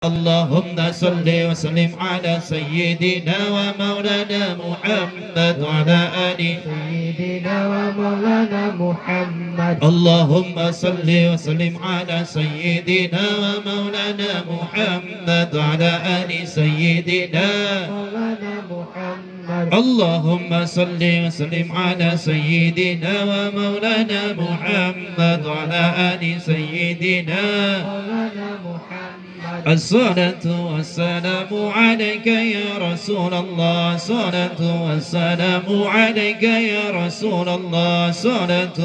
اللهم صل وسلم على سيدنا ومولانا محمد وعلى آل سيدنا ومولانا محمد. اللهم صل وسلم على سيدنا ومولانا محمد وعلى آل سيدنا مولانا محمد. اللهم صل وسلم على سيدنا ومولانا محمد وعلى آل سيدنا مولانا محمد. الصلاة والسلام عليك يا رسول الله، الصلاة والسلام عليك يا رسول الله، الصلاة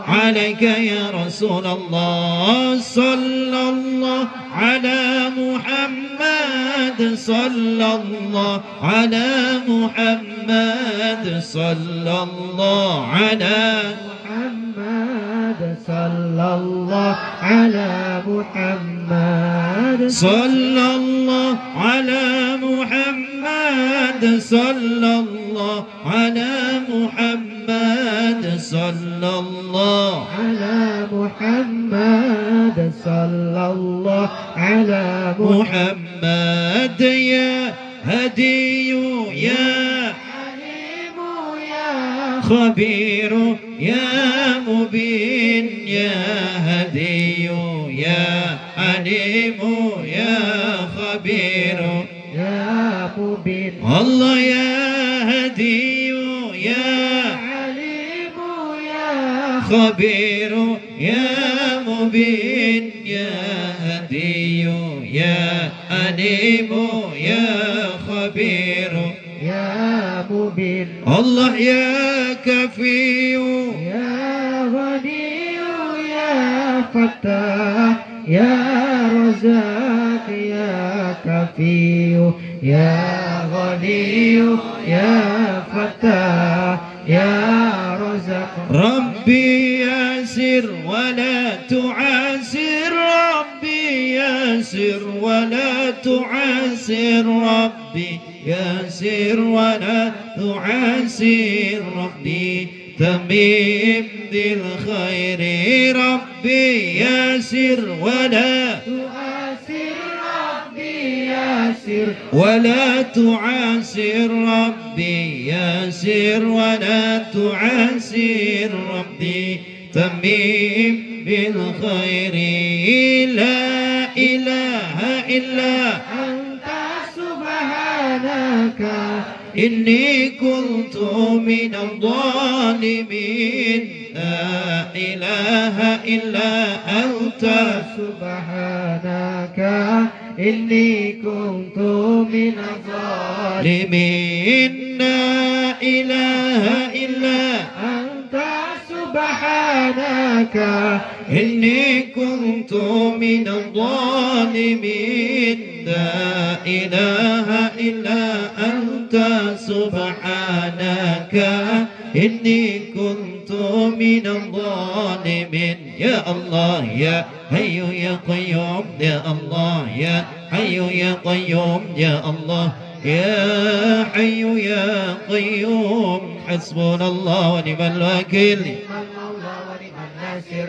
عليك يا رسول الله. صلى الله على محمد، صلى الله على محمد، صلى الله على محمد، صلى الله على محمد، صلى الله على محمد، صلى الله على محمد، صلى الله على محمد، صلى الله على محمد. يا هدي يا حليم يا خبير يا مبين، يا هدي يا عليم يا خبير يا مبين. الله يا هدي يا عليم يا خبير يا مبين، يا هدي يا عليم يا خبير يا مبين. الله يا كفي يا غني يا فتاح يا رزاق يا كفي يا غني يا فتاح يا رزاق. ربي يسر ولا تعسر، ربي يسر ولا تعسر، ربي يسر ولا تعسر، ربي تميم ذي الخير، ربي يسر ولا تؤثر ربي يسر ولا تعسر، ربي يسر ولا تعسر، ربي تميم بالخير. لا إله إلا أنت سبحانك إني كنت من الظالمين. لا إله إلا أنت سبحانك إني كنت من الظالمين. لمن لا إله إلا أنت سبحانك إني كنت من الظالمين. لا إله إلا أنت سبحانك إني كنت من الظالمين. يا الله يا حي يا قيوم، يا الله يا حي يا قيوم، يا الله يا حي يا قيوم. حسبنا الله ونعم الوكيل،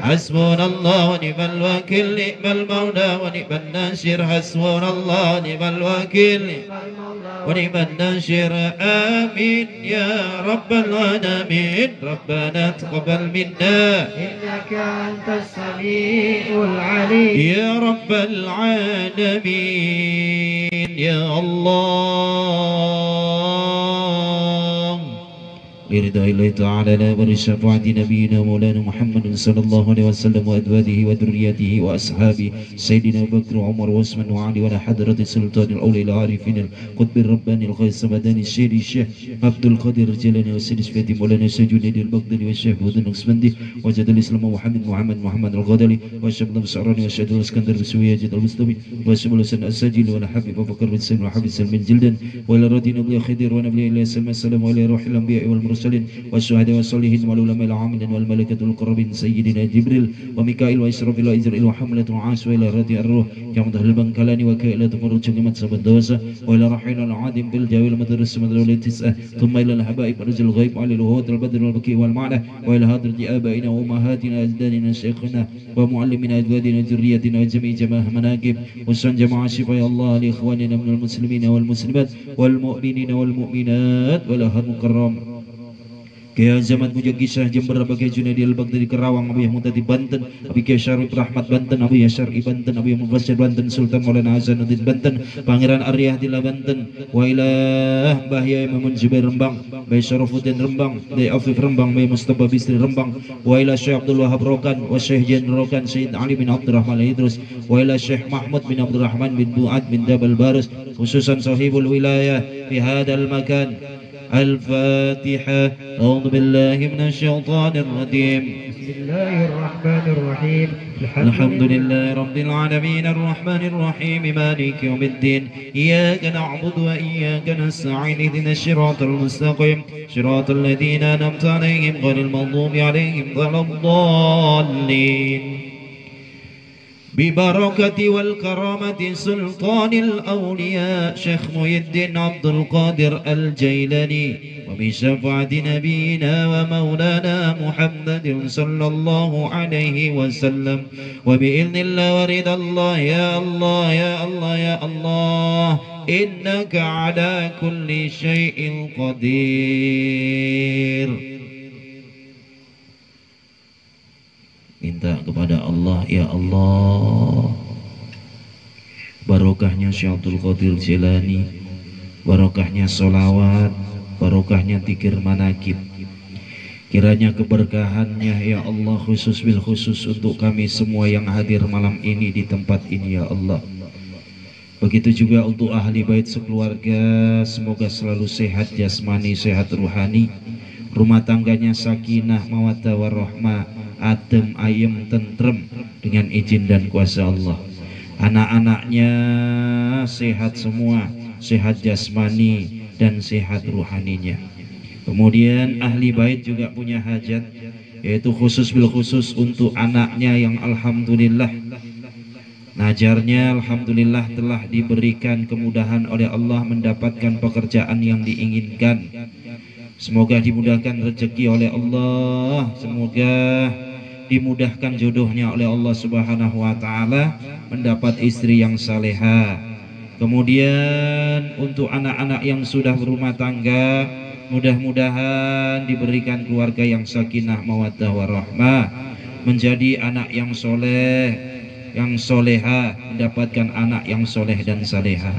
حسبنا الله ونعم الوكيل، نعم المولى ونعم الناصر. حسبنا الله ونعم الوكيل ونعم الناصر. آمين يا رب العالمين. ربنا تقبل منا إنك أنت السميع العليم. يا رب العالمين. يا الله برضا الله تعالى ولشفاعة نبينا مولانا محمد صلى الله عليه وسلم وأزواجه وذريته وأصحابه سيدنا أبو بكر وعمر وعثمان وعلي وعلى حضرة السلطان الأولي العارفين القطب الرباني الغيث مداني الشيخ الشيخ عبد القادر الجيلاني والسيد الشفاتي مولانا سجوني البغدادي والشيخ هدى النقشبندي وجد الإسلام محمد الغدالي والشيخ الشعراني والشيخ الإسكندر بسوية جد المسلمي والشيخ الحسن الساجل ولا حبيب أبو بكر بن سلم وحبيب سلم الجلدان وإلى ردين الله خضير ونبي الله سلم السلام وإلى روح الأنبياء والمرسلين والمرسلين والشهداء والصالحين والعلماء العاملين والملائكة المقربين سيدنا جبريل وميكائيل وإسرافيل وإزرائيل وحملة العرش وإلى رضي الروح كما تهل البنكلان وكائلة فرج جمت سبب الدوسة وإلى رحيل العادم بالجاوي المدرس مدلول التسعة ثم إلى الحبائب رجل الغيب على الهود البدر والبكي والمعنى وإلى هدرة آبائنا وأمهاتنا أجدادنا شيخنا ومعلمنا أجدادنا ذريتنا وجميع جماعة مناقب وسن جماعة شفاء الله لإخواننا من المسلمين والمسلمات والمؤمنين والمؤمنات والأهل المكرم Kiai Zaman Mujagisah Jember, Kiai Junaidi Al-Baghdadi Kerawang, Abu Yahmud di Banten, Abu Kiai Syarif Rahmat Banten, Abu Yasyari Banten, Abu Mufassir Banten, Sultan Maulana Hasanuddin Banten, Pangeran Aryah di Banten, wa ilah Mbah Yai Mamun Zubair Rembang, Mbah Syarafuddin Rembang, Mbah Afif Rembang, Mbah Mustafa Bisri Rembang, wa ilah Syekh Abdul Wahab Rokan, wa Syekh Jan Rokan, Syed Ali bin Abdurrahman Idrus, wa ilah Syekh Mahmud bin Abdurrahman bin Duat bin Jabal Barus, khususan sahibul wilayah fi hadal makan. الفاتحة أعوذ بالله من الشيطان الرجيم بسم الله الرحمن الرحيم الحمد لله رب العالمين الرحمن الرحيم مالك يوم الدين إياك نعبد وإياك نستعين اهدنا الصراط المستقيم صراط الذين أنعمت عليهم غير المغضوب عليهم ولا الضالين ببركة والكرامة سلطان الأولياء شيخ محي الدين عبد القادر الجيلاني وبشفاعة نبينا ومولانا محمد صلى الله عليه وسلم وبإذن الله ورضا الله يا الله يا الله يا الله إنك على كل شيء قدير. Minta kepada Allah, ya Allah, barokahnya Syekh Abdul Qadir Jilani, barokahnya solawat, barokahnya zikir manakib, kiranya keberkahannya ya Allah khusus bil khusus untuk kami semua yang hadir malam ini di tempat ini ya Allah. Begitu juga untuk ahli bait sekeluarga, semoga selalu sehat jasmani, sehat ruhani, rumah tangganya sakinah mawaddah warahmah, adem ayem tentrem dengan izin dan kuasa Allah. Anak-anaknya sehat semua, sehat jasmani dan sehat ruhaninya. Kemudian ahli bait juga punya hajat, yaitu khusus bil khusus untuk anaknya yang alhamdulillah najarnya alhamdulillah telah diberikan kemudahan oleh Allah mendapatkan pekerjaan yang diinginkan. Semoga dimudahkan rezeki oleh Allah, semoga dimudahkan jodohnya oleh Allah Subhanahu wa taala, mendapat istri yang salehah. Kemudian untuk anak-anak yang sudah berumah tangga, mudah-mudahan diberikan keluarga yang sakinah mawaddah warahmah, menjadi anak yang soleh, yang soleha, mendapatkan anak yang soleh dan saleha.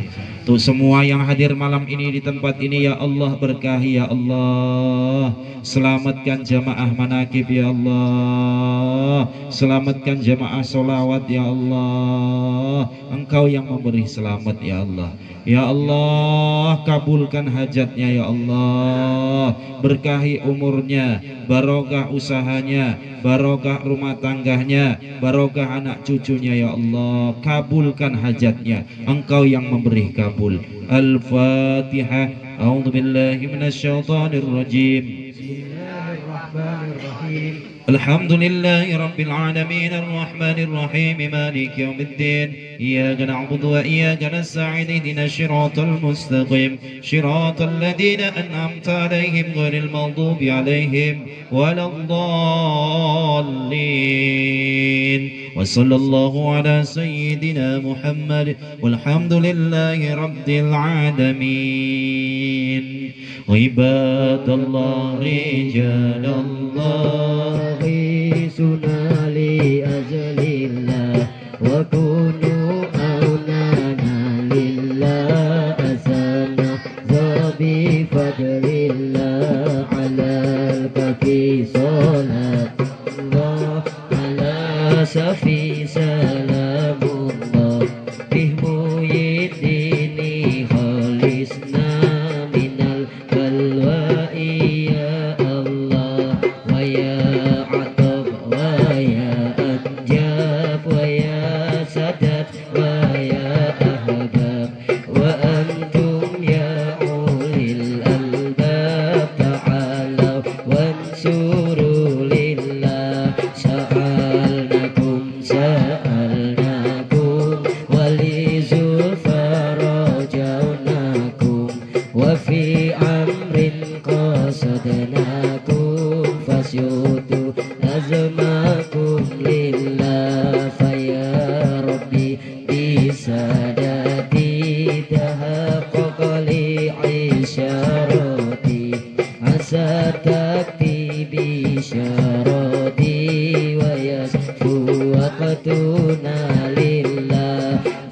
Untuk semua yang hadir malam ini di tempat ini ya Allah berkahi ya Allah, selamatkan jamaah manakib ya Allah, selamatkan jamaah solawat ya Allah, Engkau yang memberi selamat ya Allah. Ya Allah, kabulkan hajatnya ya Allah, berkahi umurnya, barokah usahanya, barokah rumah tangganya, barokah anak cucunya ya Allah, kabulkan hajatnya, Engkau yang memberi kabul. Al-Fatihah. A'udzu billahi minasyaitonir rajim. Bismillahirrahmanirrahim. الحمد لله رب العالمين الرحمن الرحيم مالك يوم الدين إياك نعبد وإياك نستعين اهدنا الصراط المستقيم صراط الذين أنعمت عليهم غير المغضوب عليهم ولا الضالين وصلى الله على سيدنا محمد والحمد لله رب العالمين. عباد الله رجال الله غيثنا لأجل الله وكونوا أونانا لله أسانا بفضل الله على الكفي صلاة الله على سفي سلام الله بهم يديني خالصنا من البلوى يا الله ويا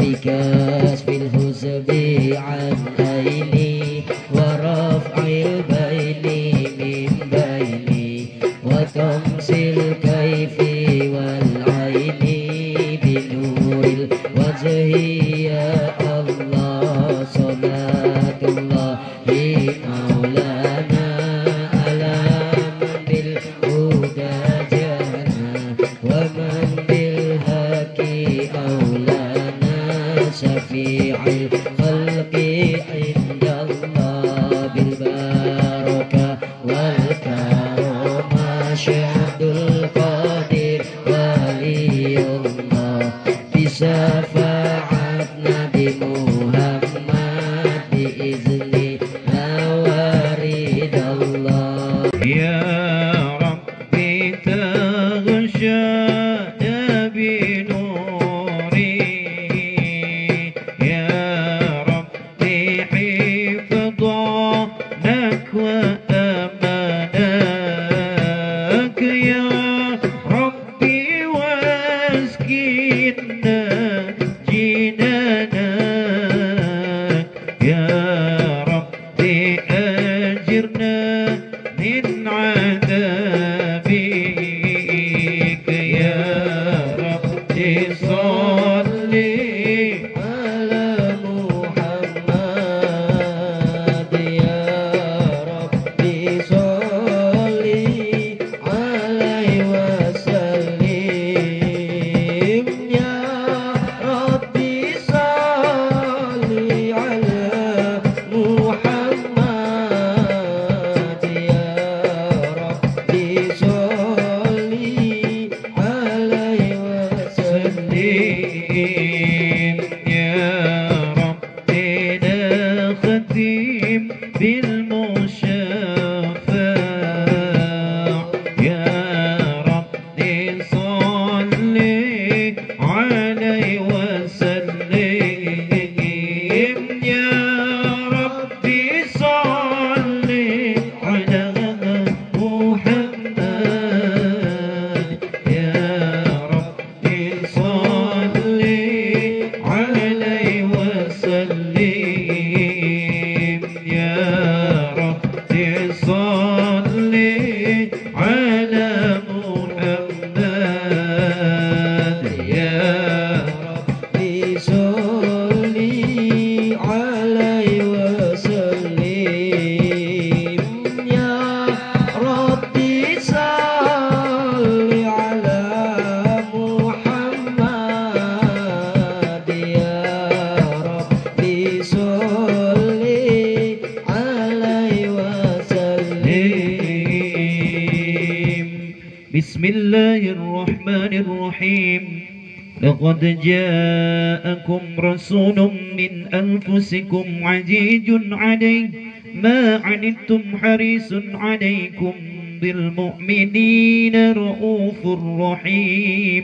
بكسب الحسب عن أيني ورفع البين من بيني وطمس الكيف والعين بنور الوجه يا الله صلاة الله مولانا على من بالهدى جانا ومن بالحق أولانا شفيع الخلق عند الله بالبركة والكرامة شهد القادر ولي الله بشفاعة نبي محمد بإذن ورد الله يا ربي تغشى بنوري يا ربي حفظناك وأمانك يا ربي واسكننا جنانك يا ربي أجرنا من عذابك يا ربي صلي على محمد يا ربي صلي عليه وسلم يا ربي صلي على محمد يا ربي صلي عليه وسلم يا ربنا ختم بالمشافع يا ربي صلي عليه وسلم يا ربي صلي على محمد يا ربي صلي عليه وسلم يا ربي صلي على محمد يا ربي صلي عليه وسلم يا ربي صلي على محمد يا ربي صلي عليه وسلم بسم الله الرحمن الرحيم لقد جاءكم رسول من أنفسكم عزيز عليه ما عنتم حريص عليكم بالمؤمنين رؤوف رحيم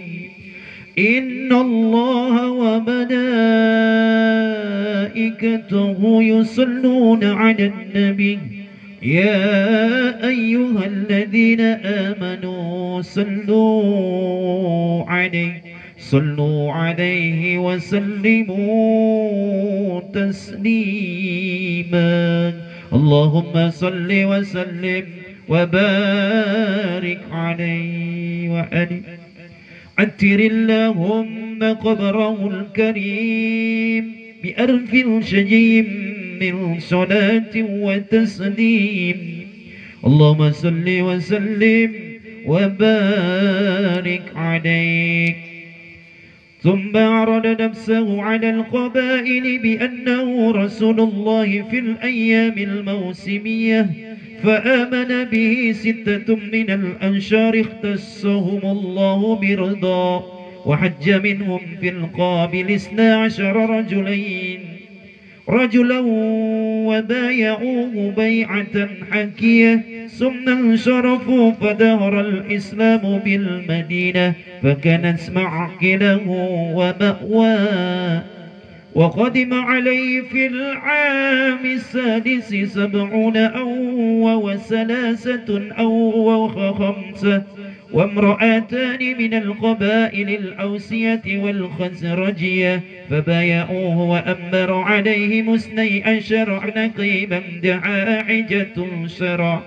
إن الله وملائكته يصلون على النبي يا أيها الذين آمنوا صلوا عليه وسلموا تسليما اللهم صل وسلم وبارك عليه وآله عتر اللهم قبره الكريم بأرف شجيم من صلاة وتسليم اللهم صل وسلم وبارك عليك ثم عرض نفسه على القبائل بأنه رسول الله في الأيام الموسمية فآمن به 6 من الأنشار اختصهم الله برضا وحج منهم في القابل 12 رجلا وبايعوه بيعة حكية ثم انصرفوا فظهر الإسلام بالمدينة فكانت معقله ومأواه وقدم عليه في العام السادس 70 أو وثلاثة أو وخمسة وامرأتان من القبائل الأوسية والخزرجية فبايعوه وأمر عليهم 12 نقيبا دعا حجة شرع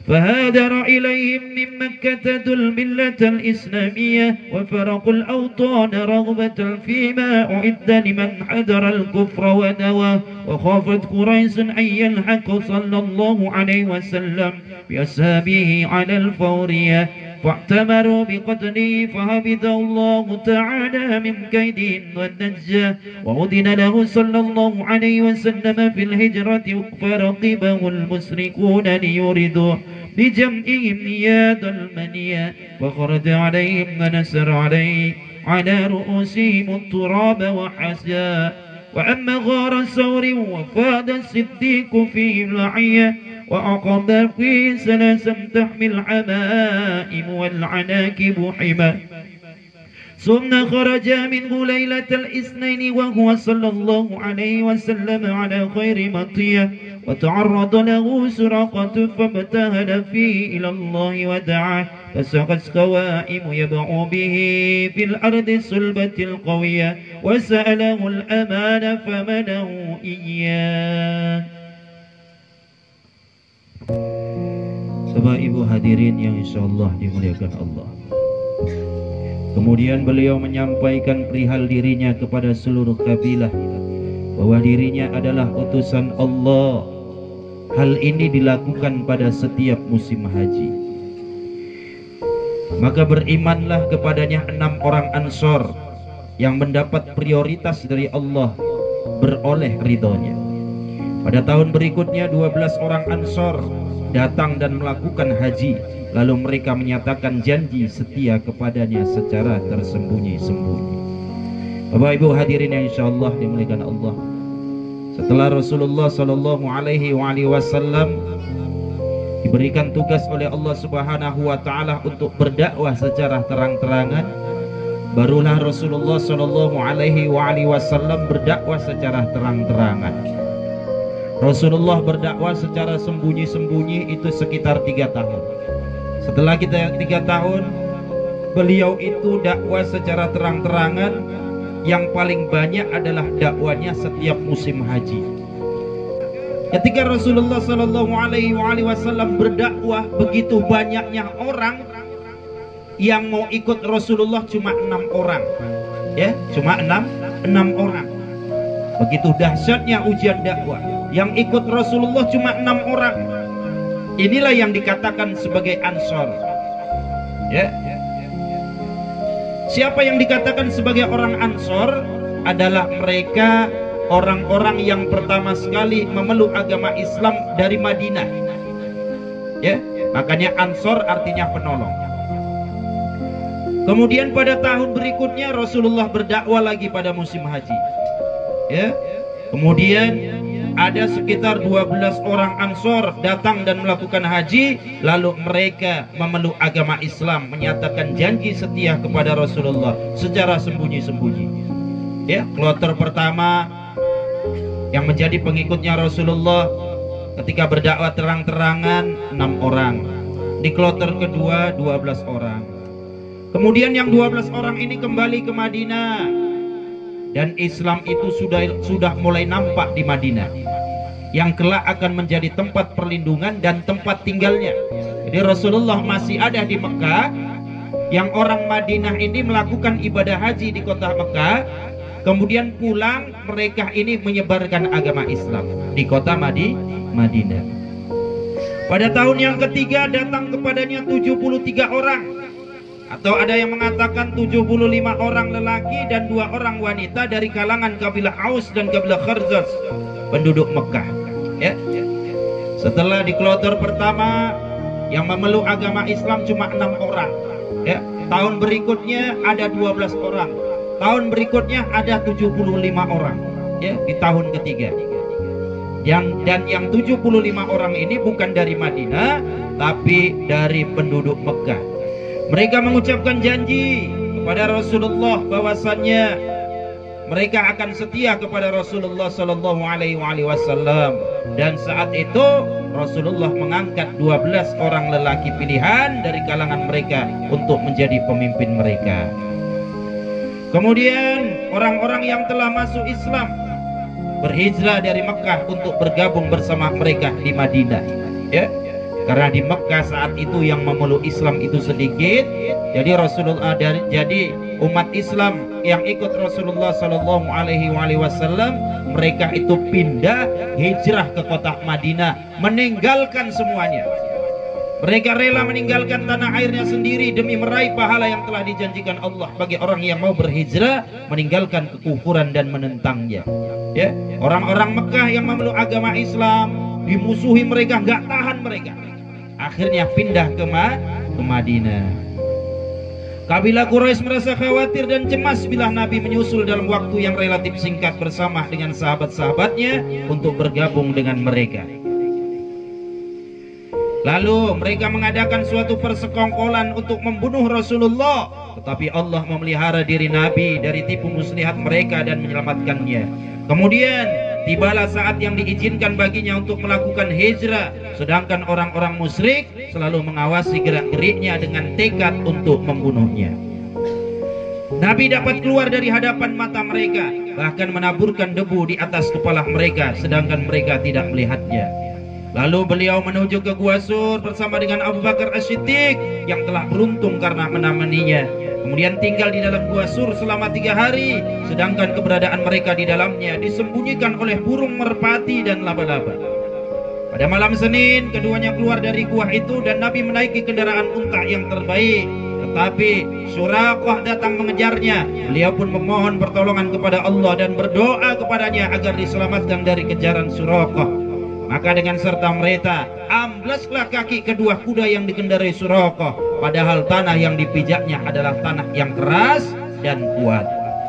فهاجر إليهم من مكة الملة الإسلامية وفرقوا الأوطان رغبة فيما أعد لمن حذر الكفر ونوى وخافت قريش أن يلحق صلى الله عليه وسلم بأصحابه على الفورية فاعتمروا بقتله فحفظه الله تعالى من كيدهم والنجاة وأذن له صلى الله عليه وسلم في الهجرة فرقبه المشركون ليردوا بجمعهم نياد المنية فخرج عليهم ونسر عليه على رؤوسهم التراب وحسا وأما غار ثور وفاد الصديق فيه العية وعقب فيه سلاسا تحمي الحمائم والعناكب حما ثم خرج منه ليلة الاثنين وهو صلى الله عليه وسلم على خير مطية وتعرض له سراقة فابتهل فيه إلى الله ودعاه فسقت قوائم يبع به في الأرض الصلبة القوية وسأله الأمان فمنه إياه. Bapak Ibu hadirin yang insyaallah dimuliakan Allah. Kemudian beliau menyampaikan perihal dirinya kepada seluruh kabilah bahwa dirinya adalah utusan Allah. Hal ini dilakukan pada setiap musim haji. Maka berimanlah kepadanya 6 orang Ansor yang mendapat prioritas dari Allah beroleh ridhonya. Pada tahun berikutnya 12 orang Ansor datang dan melakukan haji, lalu mereka menyatakan janji setia kepadanya secara tersembunyi-sembunyi. Bapak Ibu hadirin yang insyaallah dimuliakan Allah. Setelah Rasulullah sallallahu alaihi wasallam diberikan tugas oleh Allah Subhanahu wa taala untuk berdakwah secara terang-terangan, barulah Rasulullah sallallahu alaihi wasallam berdakwah secara terang-terangan. Rasulullah berdakwah secara sembunyi-sembunyi itu sekitar 3 tahun. Setelah kita 3 tahun, beliau itu dakwah secara terang-terangan. Yang paling banyak adalah dakwanya setiap musim haji. Ketika Rasulullah Shallallahu Alaihi Wasallam berdakwah, begitu banyaknya orang yang mau ikut Rasulullah cuma 6 orang, ya, cuma 6 orang. Begitu dahsyatnya ujian dakwah. Yang ikut Rasulullah cuma 6 orang. Inilah yang dikatakan sebagai Ansor. Ya. Siapa yang dikatakan sebagai orang Ansor? Adalah mereka orang-orang yang pertama sekali memeluk agama Islam dari Madinah. Ya, makanya Ansor artinya penolong. Kemudian pada tahun berikutnya Rasulullah berdakwah lagi pada musim haji. Ya. Kemudian ada sekitar 12 orang Ansor datang dan melakukan haji, lalu mereka memeluk agama Islam, menyatakan janji setia kepada Rasulullah secara sembunyi-sembunyi. Ya, kloter pertama yang menjadi pengikutnya Rasulullah ketika berdakwah terang-terangan 6 orang. Di kloter kedua 12 orang. Kemudian yang 12 orang ini kembali ke Madinah. Dan Islam itu sudah mulai nampak di Madinah, yang kelak akan menjadi tempat perlindungan dan tempat tinggalnya. Jadi Rasulullah masih ada di Mekah, yang orang Madinah ini melakukan ibadah haji di kota Mekah, kemudian pulang mereka ini menyebarkan agama Islam di kota Madinah. Pada tahun yang ketiga datang kepadanya 73 orang, atau ada yang mengatakan 75 orang lelaki dan 2 orang wanita dari kalangan kabilah Aus dan kabilah Kharzaz, penduduk Mekah. Ya. Setelah di kloter pertama yang memeluk agama Islam cuma 6 orang. Ya. Tahun berikutnya ada 12 orang. Tahun berikutnya ada 75 orang. Ya, di tahun ketiga. Yang 75 orang ini bukan dari Madinah, tapi dari penduduk Mekah. Mereka mengucapkan janji kepada Rasulullah bahwasannya mereka akan setia kepada Rasulullah Sallallahu Alaihi Wasallam. Dan saat itu Rasulullah mengangkat 12 orang lelaki pilihan dari kalangan mereka untuk menjadi pemimpin mereka. Kemudian orang-orang yang telah masuk Islam berhijrah dari Mekah untuk bergabung bersama mereka di Madinah, ya. Karena di Mekah saat itu yang memeluk Islam itu sedikit, jadi jadi umat Islam yang ikut Rasulullah Sallallahu Alaihi Wasallam, mereka itu pindah hijrah ke kota Madinah, meninggalkan semuanya. Mereka rela meninggalkan tanah airnya sendiri demi meraih pahala yang telah dijanjikan Allah bagi orang yang mau berhijrah, meninggalkan kekufuran dan menentangnya. Ya, orang-orang Mekah yang memeluk agama Islam dimusuhi mereka, nggak tahan mereka. Akhirnya pindah ke Madinah. Kabilah Quraisy merasa khawatir dan cemas bila Nabi menyusul dalam waktu yang relatif singkat bersama dengan sahabat-sahabatnya untuk bergabung dengan mereka. Lalu mereka mengadakan suatu persekongkolan untuk membunuh Rasulullah, tetapi Allah memelihara diri Nabi dari tipu muslihat mereka dan menyelamatkannya. Kemudian tibalah saat yang diizinkan baginya untuk melakukan hijrah, sedangkan orang-orang musyrik selalu mengawasi gerak-geriknya dengan tekad untuk membunuhnya. Nabi dapat keluar dari hadapan mata mereka, bahkan menaburkan debu di atas kepala mereka, sedangkan mereka tidak melihatnya. Lalu beliau menuju ke Gua Sur bersama dengan Abu Bakar As-Siddiq yang telah beruntung karena menemaninya. Kemudian tinggal di dalam Gua Sur selama 3 hari, sedangkan keberadaan mereka di dalamnya disembunyikan oleh burung merpati dan laba-laba. Pada malam Senin, keduanya keluar dari gua itu dan Nabi menaiki kendaraan unta yang terbaik. Tetapi Suraqah datang mengejarnya. Beliau pun memohon pertolongan kepada Allah dan berdoa kepadanya agar diselamatkan dari kejaran Suraqah. Maka dengan serta mereka ambleslah kaki kedua kuda yang dikendarai Suraqah, padahal tanah yang dipijaknya adalah tanah yang keras dan kuat.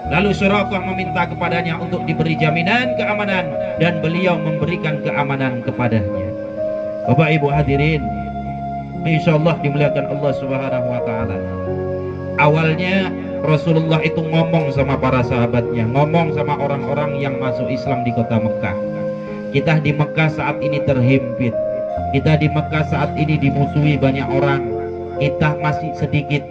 Lalu Suraqah meminta kepadanya untuk diberi jaminan keamanan dan beliau memberikan keamanan kepadanya. Bapak Ibu hadirin, insyaallah dimuliakan Allah Subhanahu wa taala. Awalnya Rasulullah itu ngomong sama para sahabatnya, ngomong sama orang-orang yang masuk Islam di kota Mekah. Kita di Mekah saat ini terhimpit. Kita di Mekah saat ini dimusuhi banyak orang. Kita masih sedikit.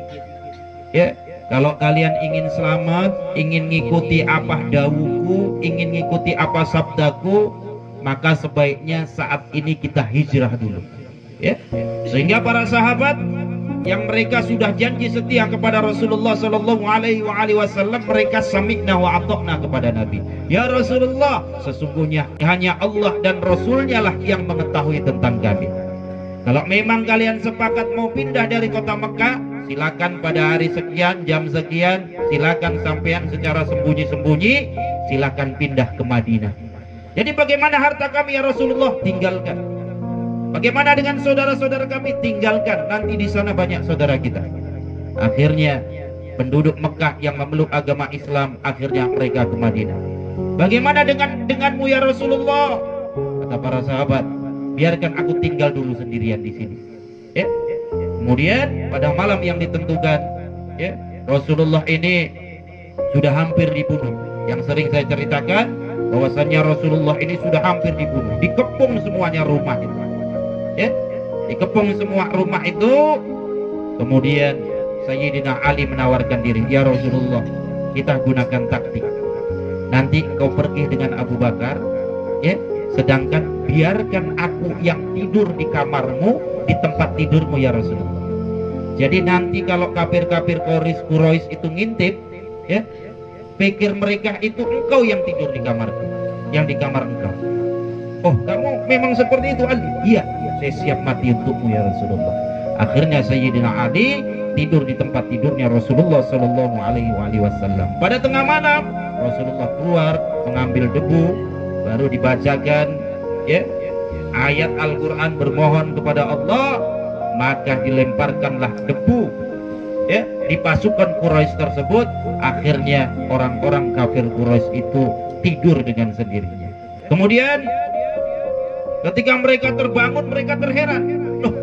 Ya, kalau kalian ingin selamat, ingin ngikuti apa dawuhku, ingin ngikuti apa sabdaku, maka sebaiknya saat ini kita hijrah dulu. Ya, sehingga para sahabat yang mereka sudah janji setia kepada Rasulullah Sallallahu Alaihi Wasallam, mereka sami'na wa ata'na kepada Nabi. Ya Rasulullah, sesungguhnya hanya Allah dan Rasulnya lah yang mengetahui tentang kami. Kalau memang kalian sepakat mau pindah dari kota Mekah, silakan pada hari sekian, jam sekian, silakan sampean secara sembunyi-sembunyi, silakan pindah ke Madinah. Jadi bagaimana harta kami ya Rasulullah? Tinggalkan. Bagaimana dengan saudara-saudara kami? Tinggalkan, nanti di sana banyak saudara kita. Akhirnya penduduk Mekah yang memeluk agama Islam, akhirnya mereka ke Madinah. Bagaimana denganmu ya Rasulullah? Kata para sahabat, biarkan aku tinggal dulu sendirian di sini. Ya. Kemudian pada malam yang ditentukan, ya, Rasulullah ini sudah hampir dibunuh. Yang sering saya ceritakan bahwasannya Rasulullah ini sudah hampir dibunuh, dikepung semuanya rumah itu. Ya, dikepung semua rumah itu. Kemudian Sayyidina Ali menawarkan diri, ya Rasulullah, kita gunakan taktik. Nanti kau pergi dengan Abu Bakar, ya, sedangkan biarkan aku yang tidur di kamarmu, di tempat tidurmu ya Rasulullah. Jadi nanti kalau kafir-kafir Quraisy itu ngintip, ya, pikir mereka itu engkau yang tidur di kamarku, yang di kamar engkau. Oh, kamu memang seperti itu Ali? Iya, saya siap mati untukmu ya Rasulullah. Akhirnya Sayyidina Ali tidur di tempat tidurnya Rasulullah Sallallahu Alaihi Wasallam. Pada tengah malam Rasulullah keluar mengambil debu, baru dibacakan, ya, ayat Al-Quran bermohon kepada Allah, maka dilemparkanlah debu, ya, di pasukan Quraisy tersebut. Akhirnya orang-orang kafir Quraisy itu tidur dengan sendirinya. Kemudian ketika mereka terbangun, mereka terheran, loh,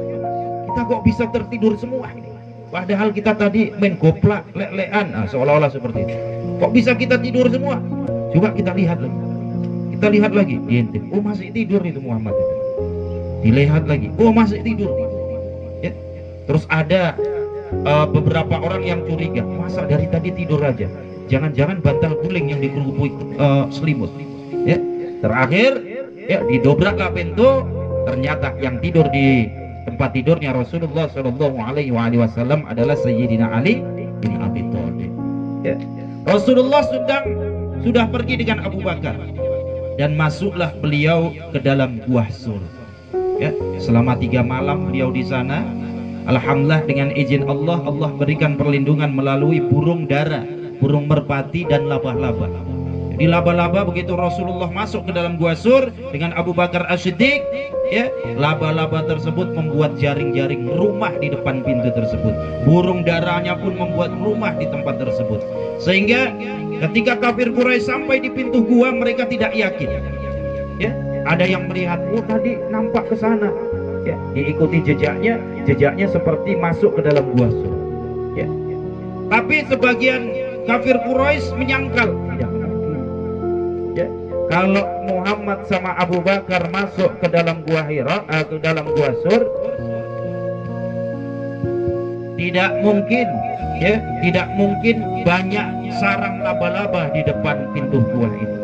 kita kok bisa tertidur semua ini? Padahal kita tadi main goplak, lek-lekan, seolah-olah seperti itu. Kok bisa kita tidur semua? Coba kita lihat lagi. Kita lihat lagi, diintip. Oh masih tidur itu Muhammad itu. Dilihat lagi, oh masih tidur. Ya. Terus ada beberapa orang yang curiga, masa dari tadi tidur aja? Jangan-jangan bantal guling yang dikerupui selimut. Ya. Terakhir, ya didobraklah pintu. Ternyata yang tidur di tempat tidurnya Rasulullah Shallallahu Alaihi Wasallam adalah Sayyidina Ali bin Abi Thalib. Ya. Rasulullah sudah pergi dengan Abu Bakar dan masuklah beliau ke dalam gua Sur. Ya, selama 3 malam beliau di sana. Alhamdulillah dengan izin Allah, Allah berikan perlindungan melalui burung dara, burung merpati dan laba-laba. Jadi laba-laba begitu Rasulullah masuk ke dalam gua Sur dengan Abu Bakar As-Siddiq, ya, laba-laba tersebut membuat jaring-jaring rumah di depan pintu tersebut. Burung darahnya pun membuat rumah di tempat tersebut. Sehingga ketika kafir Quraisy sampai di pintu gua, mereka tidak yakin. Ya, ada yang melihat, oh tadi nampak ke sana. Ya, diikuti jejaknya seperti masuk ke dalam gua Sur. Ya. Tapi sebagian kafir Quraisy menyangkal, tidak mungkin. Ya, kalau Muhammad sama Abu Bakar masuk ke dalam gua Hira, ke dalam gua Sur, tidak mungkin, ya, tidak mungkin banyak sarang laba-laba di depan pintu gua itu.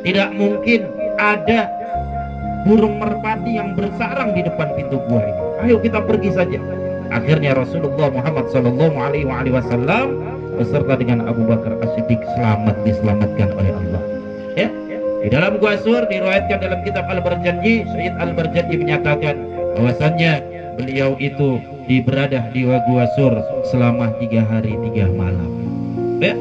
Tidak mungkin ada burung merpati yang bersarang di depan pintu gua ini. Ayo kita pergi saja. Akhirnya Rasulullah Muhammad Sallallahu Alaihi Wasallam beserta dengan Abu Bakar As-Siddiq diselamatkan oleh Allah. Ya, di dalam gua Sur diriwayatkan dalam kitab Al-Barjanji, Syed Al-Barjanji menyatakan bahwasannya beliau itu beradah di gua Sur selama 3 hari 3 malam. Ya,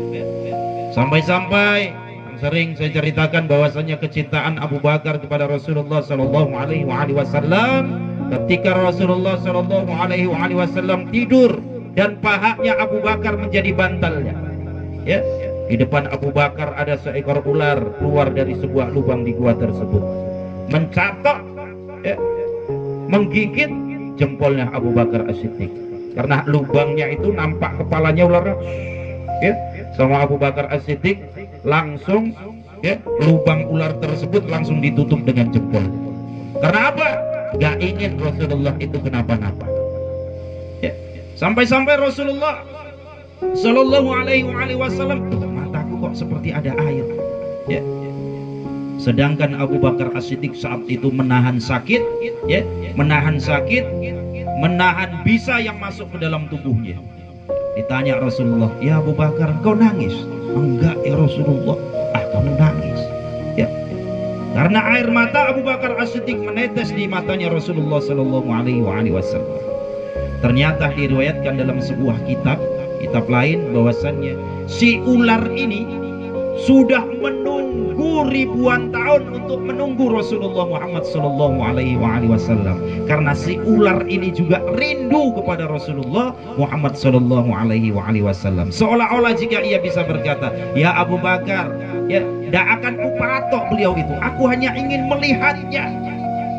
sampai-sampai sering saya ceritakan bahwasanya kecintaan Abu Bakar kepada Rasulullah Sallallahu Alaihi Wasallam ketika Rasulullah Sallallahu Alaihi Wasallam tidur dan pahanya Abu Bakar menjadi bantalnya. Ya, di depan Abu Bakar ada seekor ular keluar dari sebuah lubang di gua tersebut, mencatok, ya, menggigit jempolnya Abu Bakar As-Siddiq. Karena lubangnya itu nampak kepalanya ular. Ya, sama Abu Bakar As-Siddiq langsung, ya, lubang ular tersebut langsung ditutup dengan jempol. Karena apa? Gak ingin Rasulullah itu kenapa-napa. Ya. Sampai-sampai Rasulullah Sallallahu Alaihi Wasallam, mataku kok seperti ada air. Ya. Sedangkan Abu Bakar As-Siddiq saat itu menahan sakit, ya, menahan bisa yang masuk ke dalam tubuhnya. Ditanya Rasulullah, ya Abu Bakar, kau nangis? Enggak ya Rasulullah. Kamu nangis. Ya. Karena air mata Abu Bakar As-Siddiq menetes di matanya Rasulullah Sallallahu Alaihi Wasallam. Ternyata diriwayatkan dalam sebuah kitab lain bahwasannya si ular ini sudah menunggu ribuan tahun untuk menunggu Rasulullah Muhammad Sallallahu Alaihi Wasallam. Karena si ular ini juga rindu kepada Rasulullah Muhammad Sallallahu Alaihi Wasallam. Seolah-olah jika ia bisa berkata, ya Abu Bakar, ya, tidak akan kupatok beliau itu. Aku hanya ingin melihatnya.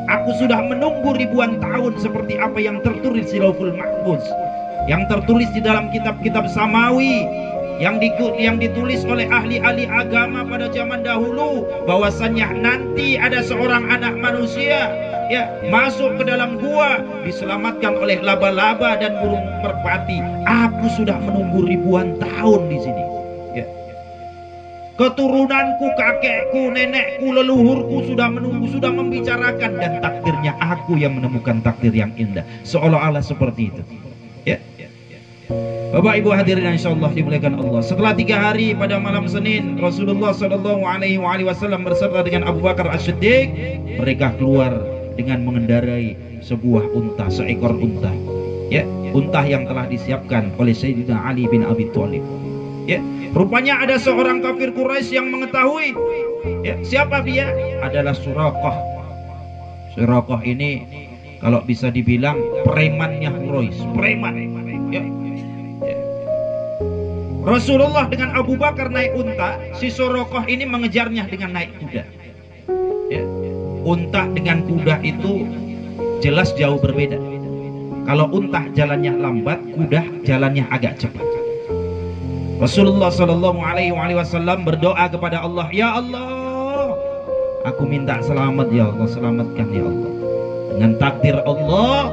Aku sudah menunggu ribuan tahun seperti apa yang tertulis di Lauhul Mahfuz, yang tertulis di dalam kitab-kitab Samawi, yang ditulis oleh ahli-ahli agama pada zaman dahulu, bahwasannya nanti ada seorang anak manusia, ya, masuk ke dalam gua diselamatkan oleh laba-laba dan burung merpati. Aku sudah menunggu ribuan tahun di sini. Ya. Keturunanku, kakekku, nenekku, leluhurku sudah menunggu, sudah membicarakan, dan takdirnya aku yang menemukan takdir yang indah. Seolah-olah seperti itu. Ya. Bapak Ibu hadirin insyaallah dimuliakan Allah. Setelah 3 hari pada malam Senin, Rasulullah Sallallahu Alaihi Wasallam beserta dengan Abu Bakar As-Siddiq, mereka keluar dengan mengendarai sebuah unta, seekor unta. Ya, unta yang telah disiapkan oleh Sayyidina Ali bin Abi Thalib. Ya, rupanya ada seorang kafir Quraisy yang mengetahui. Ya, siapa dia? Adalah Suraqah. Suraqah ini kalau bisa dibilang premannya Quraisy, preman. Ya. Rasulullah dengan Abu Bakar naik unta, si Suraqah ini mengejarnya dengan naik kuda. Ya. Unta dengan kuda itu jelas jauh berbeda. Kalau unta jalannya lambat, kuda jalannya agak cepat. Rasulullah Shallallahu Alaihi Wasallam berdoa kepada Allah, ya Allah, aku minta selamat ya Allah, selamatkan ya Allah. Dengan takdir Allah,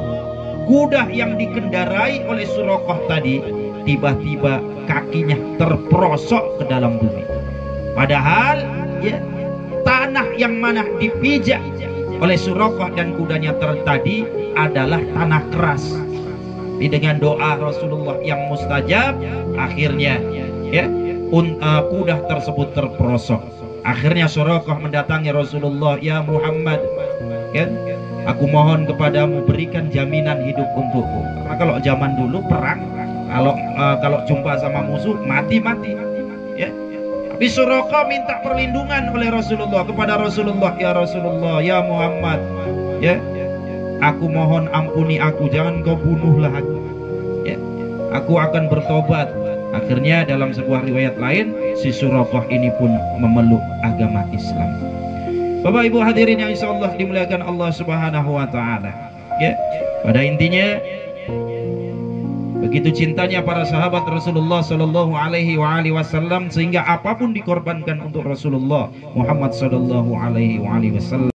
kuda yang dikendarai oleh Suraqah tadi tiba-tiba kakinya terperosok ke dalam bumi. Padahal ya, tanah yang mana dipijak oleh Suraqah dan kudanya tadi adalah tanah keras. Tapi dengan doa Rasulullah yang mustajab, akhirnya ya kuda tersebut terperosok. Akhirnya Suraqah mendatangi Rasulullah, ya Muhammad, ya, aku mohon kepadamu berikan jaminan hidup untukku. Karena kalau zaman dulu perang, kalau jumpa sama musuh mati. Ya. Tapi Suraqah minta perlindungan oleh Rasulullah kepada Rasulullah, ya Rasulullah, ya Muhammad, ya, aku mohon ampuni aku, jangan kau bunuhlah aku. Ya. Aku akan bertobat. Akhirnya dalam sebuah riwayat lain, si Suraqah ini pun memeluk agama Islam. Bapak Ibu hadirin yang insyaallah dimuliakan Allah Subhanahu wa taala. Ya. Pada intinya begitu cintanya para sahabat Rasulullah Shallallahu Alaihi Wasallam sehingga apapun dikorbankan untuk Rasulullah Muhammad Shallallahu Alaihi Wasallam.